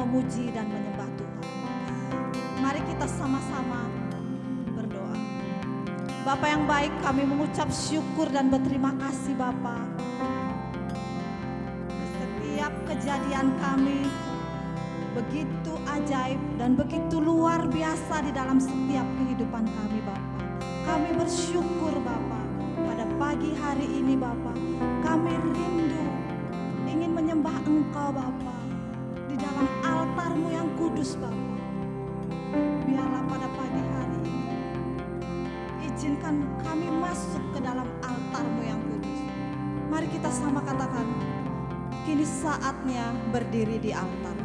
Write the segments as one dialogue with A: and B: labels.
A: memuji dan menyembah Tuhan. Mari kita sama-sama berdoa. Bapa yang baik, kami mengucap syukur dan berterima kasih Bapa. Setiap kejadian kami begitu ajaib dan begitu luar biasa di dalam setiap kehidupan kami Bapa. Kami bersyukur Bapa. Pada pagi hari ini Bapa, kami rindu ingin menyembah Engkau Bapa di dalam altar-Mu yang kudus Bapa. Biarlah pada pagi hari ini izinkan kami masuk ke dalam altar-Mu yang kudus. Mari kita sama katakan, kini saatnya berdiri di altar.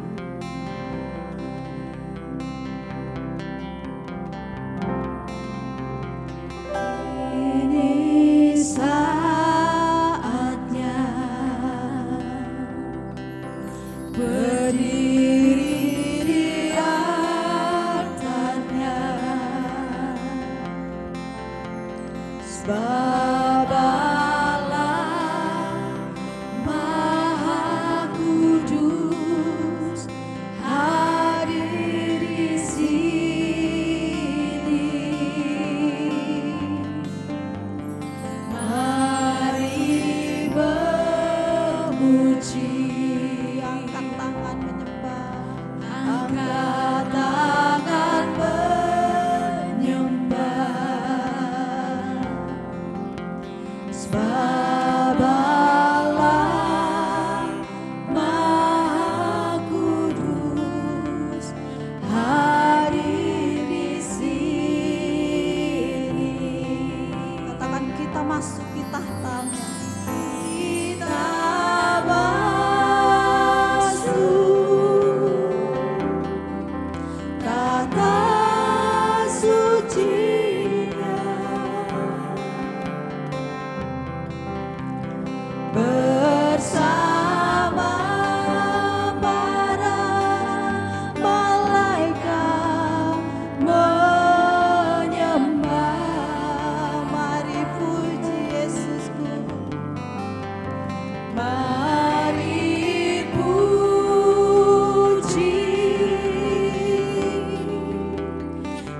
A: Ini saatnya berdiri di altarnya, sebab Allah Maha Kudus hadir di sini. Mari memuji, angkat tangan menyembah, angkat tangan menyembah, sebab Allah Maha Kudus hadir di sini. Katakan, kita masuk di tahta-Mu. Kita masuk kata suci-Nya, bersama para malaikat menyembah. Mari puji Yesusku, mari puji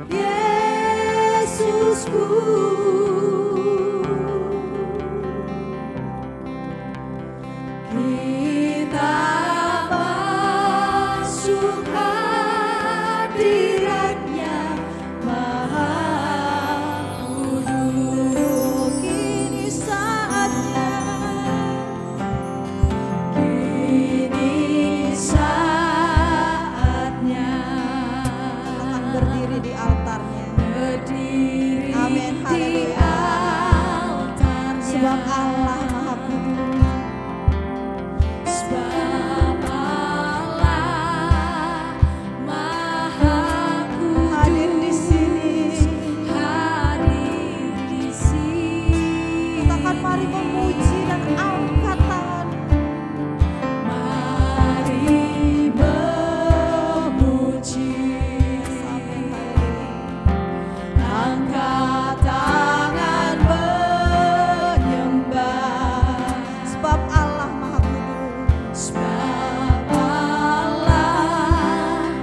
A: Yesusku. Kita masuk hadirat-Nya Maha Kudus. Kini saatnya, kini saatnya akan berdiri di altar-Nya. Berdiri. Amin. Haleluya. Sebab Allah Maha Kudus. Sebab Allah Maha Kudus hadir di sini. Hadir di sini. Katakan, mari memuji dan angkat tangan. Mari memuji. Amin. Haleluya. Angkat tangan menyembah, sebab Allah Maha Kudus. Sebab Allah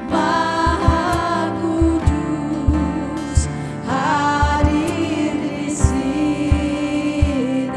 A: Maha Kudus hadir di sini.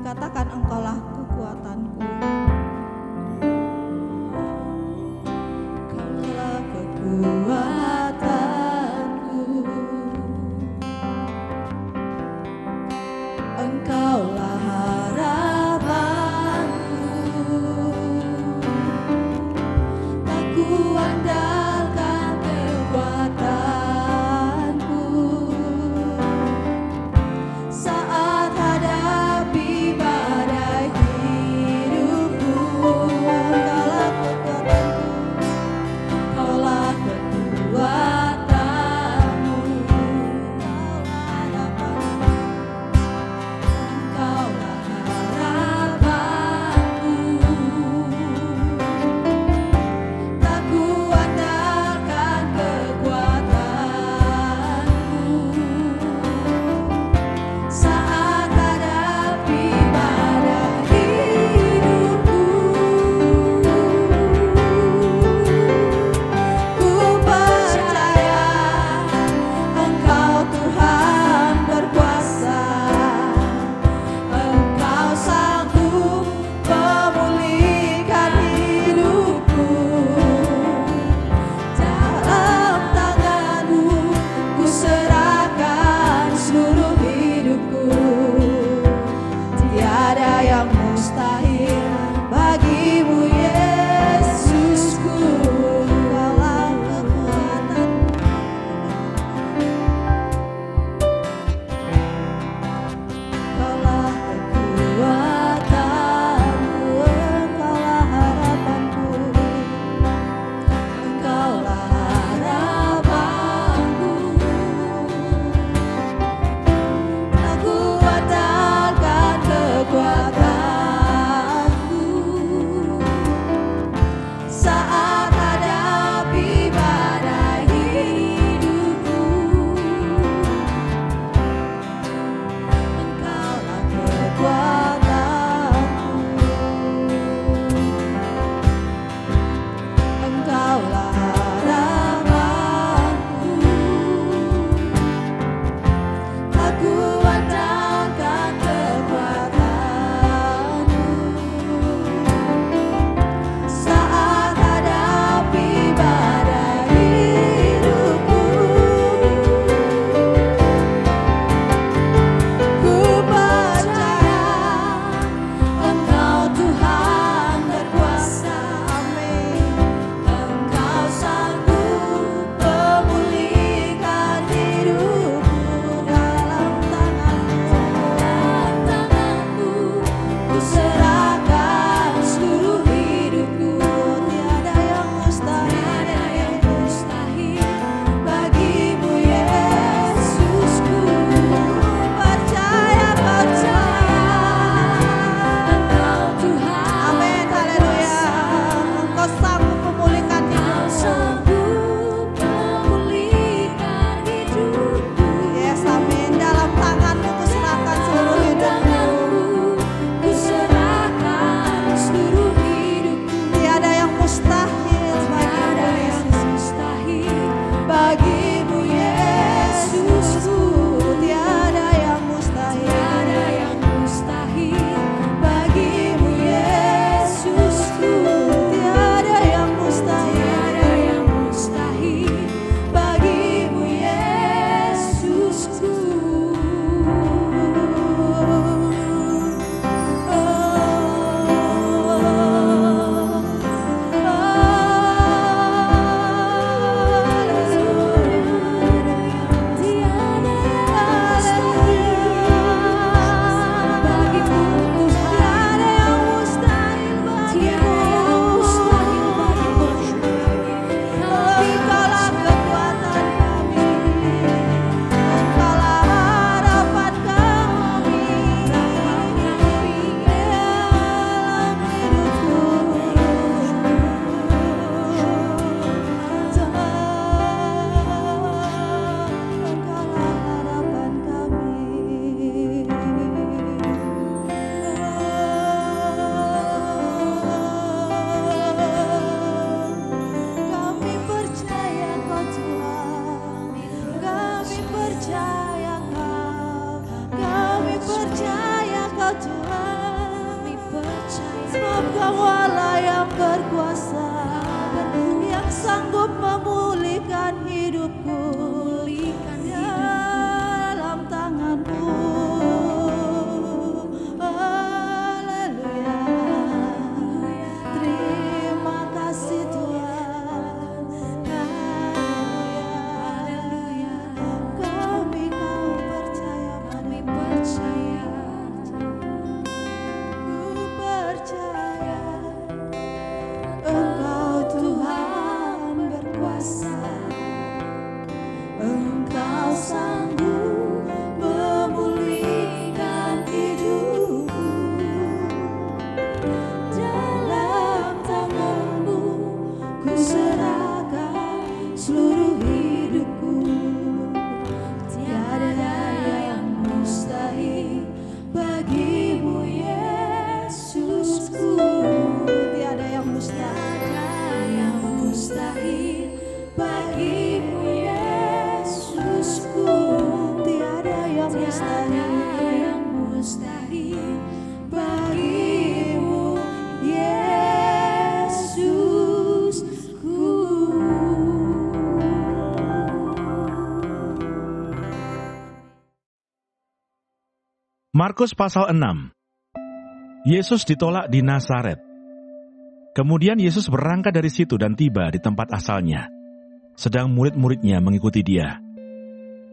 A: Katakan, Engkaulah kekuatanku. Engkaulah kekuatanku. Engkaulah harapanku. Tak kuandalkan kekuatanku saat hadapi badai hidupku. Engkaulah kekuatanku. Engkaulah kekuatanmu. Engkaulah harapanku. Tak kuandalkan kekuatanku saat hadapi badai hidupku. Ku percaya Engkau Tuhan berkuasa. Engkau sanggup memulihkan hidupku. Dalam tangan-Mu ku serahkan seluruh hidupku. Tiada yang mustahil bagimu, Yesusku. Engkaulah kekuatanku. Engkaulah kekuatanku. Engkaulah harapanku. Engkaulah harapanku. Tak kuandalkan kekuatanku Kau Allah yang berkuasa, yang sanggup memulihkan hidupku dalam tangan-Mu. Haleluya. Terima kasih Tuhan. Haleluya. Kami percaya, kami percaya. Ku percaya Engkau Tuhan berkuasa. Engkau sanggup memulihkan hidupku. Dalam tangan-Mu ku serahkan seluruh hidupku. Tiada yang mustahil bagi-Mu Yesusku. Tiada yang mustahil bagi-Mu Yesusku. Tiada yang mustahil bagi-Mu Yesusku.
B: Markus pasal 6. Yesus ditolak di Nazaret. Kemudian Yesus berangkat dari situ dan tiba di tempat asalnya. Sedang murid-muridnya mengikuti Dia.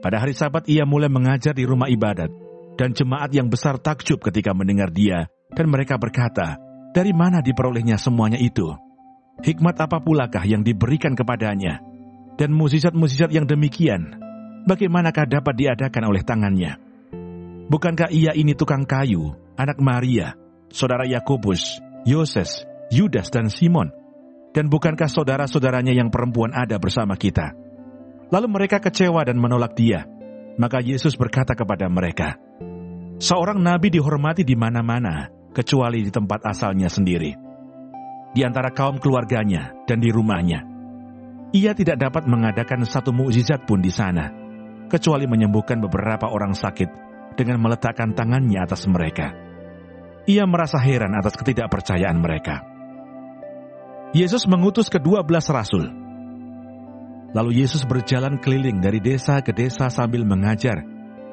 B: Pada hari Sabat Ia mulai mengajar di rumah ibadat, dan jemaat yang besar takjub ketika mendengar Dia, dan mereka berkata, dari mana diperolehnya semuanya itu? Hikmat apa pulakah yang diberikan kepadanya? Dan mukjizat-mukjizat yang demikian, bagaimanakah dapat diadakan oleh tangannya? Bukankah Ia ini tukang kayu, anak Maria, saudara Yakobus, Yoses, Yudas dan Simon? Dan bukankah saudara-saudaranya yang perempuan ada bersama kita? Lalu mereka kecewa dan menolak Dia. Maka Yesus berkata kepada mereka, seorang nabi dihormati di mana-mana, kecuali di tempat asalnya sendiri, di antara kaum keluarganya dan di rumahnya. Ia tidak dapat mengadakan satu mukjizat pun di sana, kecuali menyembuhkan beberapa orang sakit dengan meletakkan tangannya atas mereka. Ia merasa heran atas ketidakpercayaan mereka. Yesus mengutus ke-12 rasul. Lalu Yesus berjalan keliling dari desa ke desa sambil mengajar.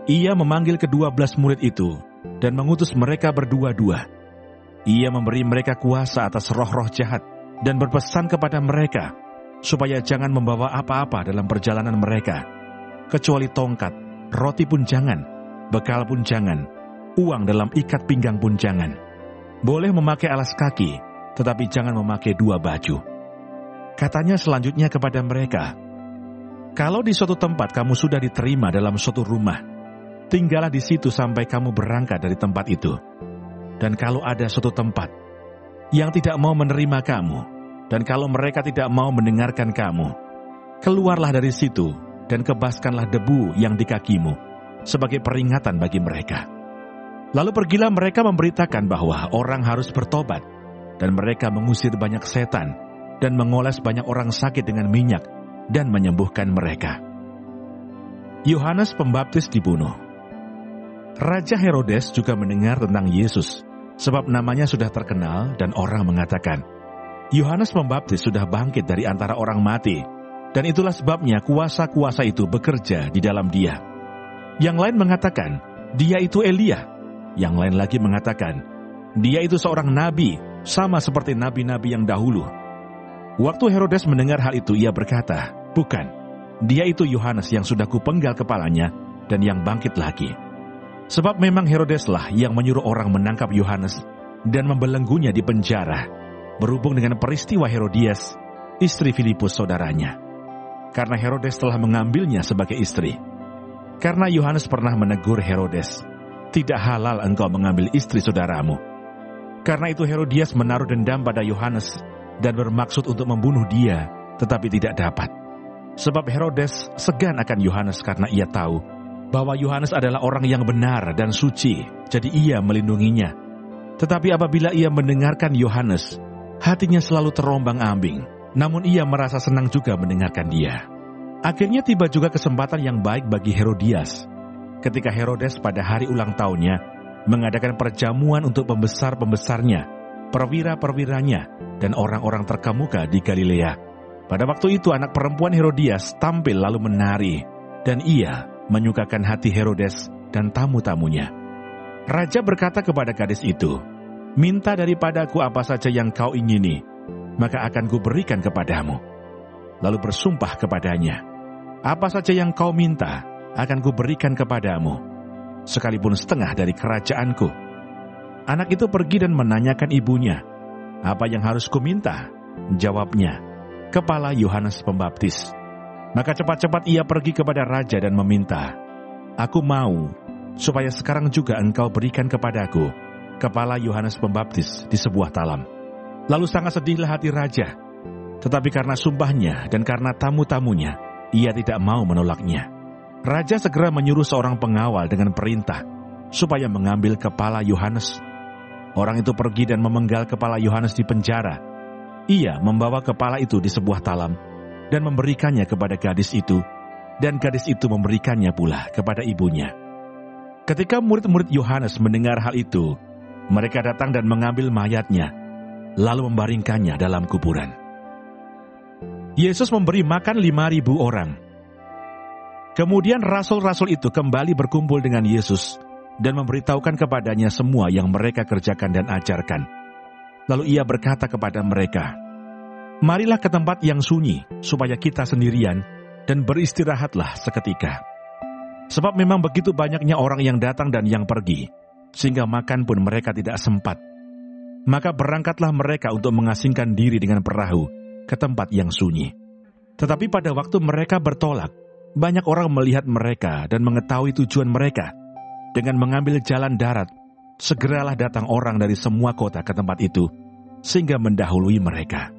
B: Ia memanggil ke-12 murid itu dan mengutus mereka berdua-dua. Ia memberi mereka kuasa atas roh-roh jahat dan berpesan kepada mereka supaya jangan membawa apa-apa dalam perjalanan mereka, kecuali tongkat, roti pun jangan, bekal pun jangan, uang dalam ikat pinggang pun jangan. Boleh memakai alas kaki, tetapi jangan memakai 2 baju. Katanya selanjutnya kepada mereka, kalau di suatu tempat kamu sudah diterima dalam suatu rumah, tinggallah di situ sampai kamu berangkat dari tempat itu. Dan kalau ada suatu tempat yang tidak mau menerima kamu, dan kalau mereka tidak mau mendengarkan kamu, keluarlah dari situ dan kebaskanlah debu yang di kakimu sebagai peringatan bagi mereka. Lalu pergilah mereka memberitakan bahwa orang harus bertobat, dan mereka mengusir banyak setan dan mengoles banyak orang sakit dengan minyak dan menyembuhkan mereka. Yohanes Pembaptis dibunuh. Raja Herodes juga mendengar tentang Yesus, sebab namanya sudah terkenal dan orang mengatakan, Yohanes Pembaptis sudah bangkit dari antara orang mati, dan itulah sebabnya kuasa-kuasa itu bekerja di dalam dia. Yang lain mengatakan, dia itu Elia. Yang lain lagi mengatakan, dia itu seorang nabi, sama seperti nabi-nabi yang dahulu. Waktu Herodes mendengar hal itu, ia berkata, bukan, dia itu Yohanes yang sudah kupenggal kepalanya dan yang bangkit lagi. Sebab memang Herodeslah yang menyuruh orang menangkap Yohanes dan membelenggunya di penjara, berhubung dengan peristiwa Herodias, istri Filipus saudaranya. Karena Herodes telah mengambilnya sebagai istri. Karena Yohanes pernah menegur Herodes, tidak halal engkau mengambil istri saudaramu. Karena itu Herodias menaruh dendam pada Yohanes dan bermaksud untuk membunuh dia, tetapi tidak dapat. Sebab Herodes segan akan Yohanes karena ia tahu bahwa Yohanes adalah orang yang benar dan suci, jadi ia melindunginya. Tetapi apabila ia mendengarkan Yohanes, hatinya selalu terombang-ambing, namun ia merasa senang juga mendengarkan dia. Akhirnya tiba juga kesempatan yang baik bagi Herodias, ketika Herodes pada hari ulang tahunnya mengadakan perjamuan untuk pembesar-pembesarnya perwira-perwiranya, dan orang-orang terkemuka di Galilea. Pada waktu itu anak perempuan Herodias tampil lalu menari, dan ia menyukakan hati Herodes dan tamu-tamunya. Raja berkata kepada gadis itu, "Minta daripadaku apa saja yang kau ingini, maka akan kuberikan kepadamu." Lalu bersumpah kepadanya, "Apa saja yang kau minta, akan kuberikan kepadamu, sekalipun setengah dari kerajaanku." Anak itu pergi dan menanyakan ibunya, "Apa yang harus kuminta?" Jawabnya, "Kepala Yohanes Pembaptis." Maka cepat-cepat ia pergi kepada raja dan meminta, "Aku mau supaya sekarang juga engkau berikan kepadaku kepala Yohanes Pembaptis di sebuah talam." Lalu sangat sedihlah hati raja, tetapi karena sumpahnya dan karena tamu-tamunya, ia tidak mau menolaknya. Raja segera menyuruh seorang pengawal dengan perintah supaya mengambil kepala Yohanes. Orang itu pergi dan memenggal kepala Yohanes di penjara. Ia membawa kepala itu di sebuah talam dan memberikannya kepada gadis itu, dan gadis itu memberikannya pula kepada ibunya. Ketika murid-murid Yohanes mendengar hal itu, mereka datang dan mengambil mayatnya, lalu membaringkannya dalam kuburan. Yesus memberi makan 5.000 orang. Kemudian rasul-rasul itu kembali berkumpul dengan Yesus dan memberitahukan kepadanya semua yang mereka kerjakan dan ajarkan. Lalu ia berkata kepada mereka, "Marilah ke tempat yang sunyi, supaya kita sendirian, dan beristirahatlah seketika. Sebab memang begitu banyaknya orang yang datang dan yang pergi, sehingga makan pun mereka tidak sempat. Maka berangkatlah mereka untuk mengasingkan diri dengan perahu ke tempat yang sunyi. Tetapi pada waktu mereka bertolak, banyak orang melihat mereka dan mengetahui tujuan mereka. Dengan mengambil jalan darat, segeralah datang orang dari semua kota ke tempat itu, sehingga mendahului mereka.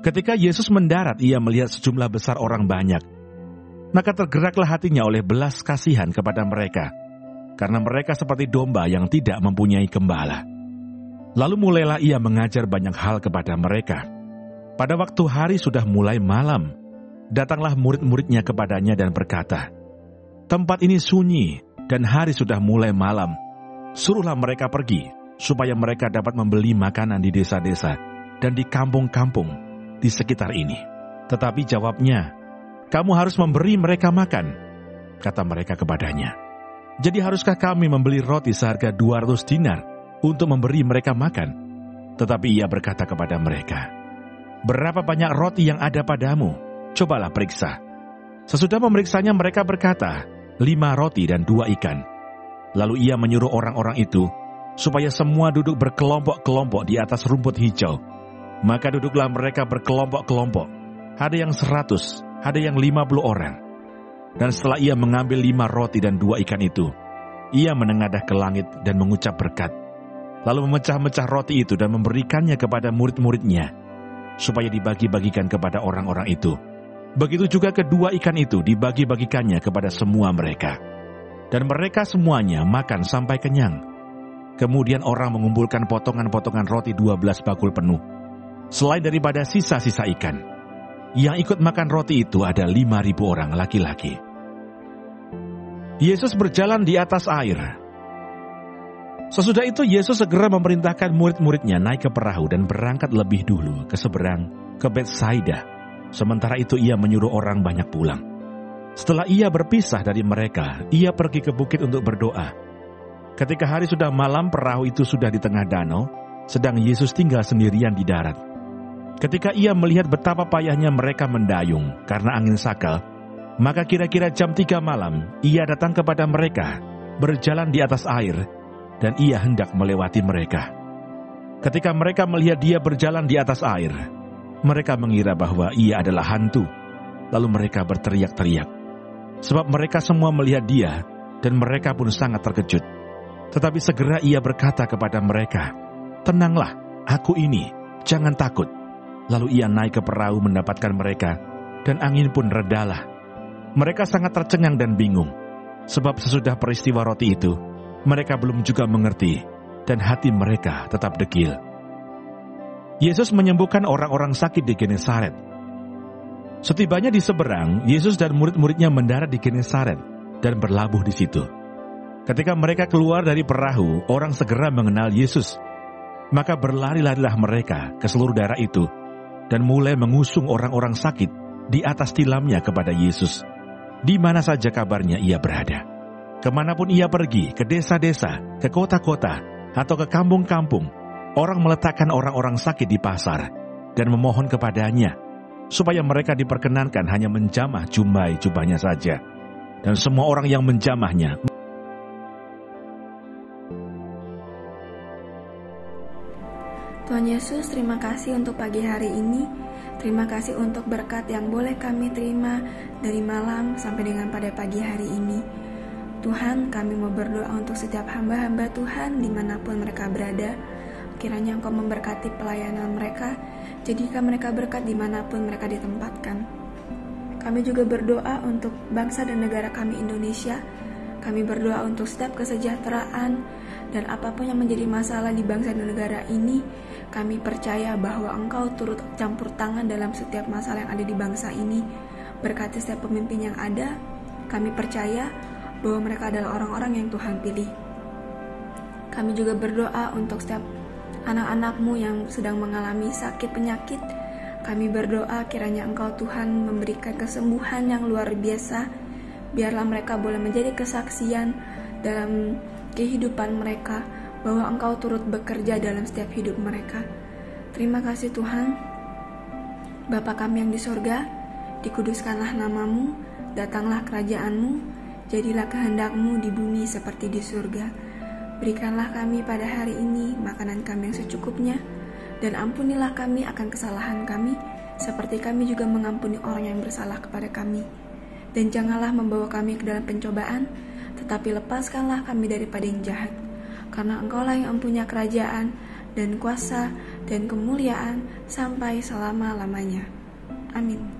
B: Ketika Yesus mendarat, ia melihat sejumlah besar orang banyak. Maka tergeraklah hatinya oleh belas kasihan kepada mereka, karena mereka seperti domba yang tidak mempunyai gembala. Lalu mulailah ia mengajar banyak hal kepada mereka. Pada waktu hari sudah mulai malam, datanglah murid-muridnya kepadanya dan berkata, "Tempat ini sunyi, dan hari sudah mulai malam. Suruhlah mereka pergi, supaya mereka dapat membeli makanan di desa-desa dan di kampung-kampung di sekitar ini." Tetapi jawabnya, "Kamu harus memberi mereka makan," kata mereka kepadanya. "Jadi haruskah kami membeli roti seharga 200 dinar untuk memberi mereka makan?" Tetapi ia berkata kepada mereka, "Berapa banyak roti yang ada padamu? Cobalah periksa." Sesudah memeriksanya mereka berkata, 5 roti dan 2 ikan. Lalu ia menyuruh orang-orang itu supaya semua duduk berkelompok-kelompok di atas rumput hijau. Maka duduklah mereka berkelompok-kelompok. Ada yang 100, ada yang 50 orang. Dan setelah ia mengambil 5 roti dan 2 ikan itu, ia menengadah ke langit dan mengucap berkat. Lalu memecah-mecah roti itu dan memberikannya kepada murid-muridnya, supaya dibagi-bagikan kepada orang-orang itu. Begitu juga kedua ikan itu dibagi-bagikannya kepada semua mereka. Dan mereka semuanya makan sampai kenyang. Kemudian orang mengumpulkan potongan-potongan roti 12 bakul penuh, selain daripada sisa-sisa ikan. Yang ikut makan roti itu ada 5.000 orang laki-laki. Yesus berjalan di atas air. Sesudah itu Yesus segera memerintahkan murid-muridnya naik ke perahu dan berangkat lebih dulu ke seberang, ke Betsaida. Sementara itu ia menyuruh orang banyak pulang. Setelah ia berpisah dari mereka, ia pergi ke bukit untuk berdoa. Ketika hari sudah malam, perahu itu sudah di tengah danau, sedang Yesus tinggal sendirian di darat. Ketika ia melihat betapa payahnya mereka mendayung karena angin sakal, maka kira-kira jam 3 malam, ia datang kepada mereka, berjalan di atas air, dan ia hendak melewati mereka. Ketika mereka melihat dia berjalan di atas air, mereka mengira bahwa ia adalah hantu. Lalu mereka berteriak-teriak, sebab mereka semua melihat dia, dan mereka pun sangat terkejut. Tetapi segera ia berkata kepada mereka, "Tenanglah, aku ini, jangan takut." Lalu ia naik ke perahu mendapatkan mereka, dan angin pun redalah. Mereka sangat tercengang dan bingung, sebab sesudah peristiwa roti itu, mereka belum juga mengerti, dan hati mereka tetap degil. Yesus menyembuhkan orang-orang sakit di Genesaret. Setibanya di seberang, Yesus dan murid-muridnya mendarat di Genesaret dan berlabuh di situ. Ketika mereka keluar dari perahu, orang segera mengenal Yesus. Maka berlari-larilah mereka ke seluruh daerah itu, dan mulai mengusung orang-orang sakit di atas tilamnya kepada Yesus, di mana saja kabarnya ia berada. Kemanapun ia pergi, ke desa-desa, ke kota-kota, atau ke kampung-kampung, orang meletakkan orang-orang sakit di pasar, dan memohon kepadanya, supaya mereka diperkenankan hanya menjamah jubahnya saja. Dan semua orang yang menjamahnya.
C: Tuhan Yesus, terima kasih untuk pagi hari ini. Terima kasih untuk berkat yang boleh kami terima dari malam sampai dengan pada pagi hari ini. Tuhan, kami mau berdoa untuk setiap hamba-hamba Tuhan dimanapun mereka berada. Kiranya Engkau memberkati pelayanan mereka, jadikan mereka berkat dimanapun mereka ditempatkan. Kami juga berdoa untuk bangsa dan negara kami Indonesia. Kami berdoa untuk setiap kesejahteraan dan apapun yang menjadi masalah di bangsa dan negara ini. Kami percaya bahwa Engkau turut campur tangan dalam setiap masalah yang ada di bangsa ini. Berkati setiap pemimpin yang ada, kami percaya bahwa mereka adalah orang-orang yang Tuhan pilih. Kami juga berdoa untuk setiap anak-anak-Mu yang sedang mengalami sakit penyakit. Kami berdoa kiranya Engkau Tuhan memberikan kesembuhan yang luar biasa. Biarlah mereka boleh menjadi kesaksian dalam kehidupan mereka, bahwa Engkau turut bekerja dalam setiap hidup mereka. Terima kasih Tuhan. Bapa kami yang di sorga, dikuduskanlah nama-Mu, datanglah kerajaan-Mu, jadilah kehendak-Mu di bumi seperti di surga. Berikanlah kami pada hari ini makanan kami yang secukupnya, dan ampunilah kami akan kesalahan kami, seperti kami juga mengampuni orang yang bersalah kepada kami. Dan janganlah membawa kami ke dalam pencobaan, tetapi lepaskanlah kami daripada yang jahat. Karena Engkaulah yang mempunyai kerajaan dan kuasa dan kemuliaan sampai selama-lamanya. Amin.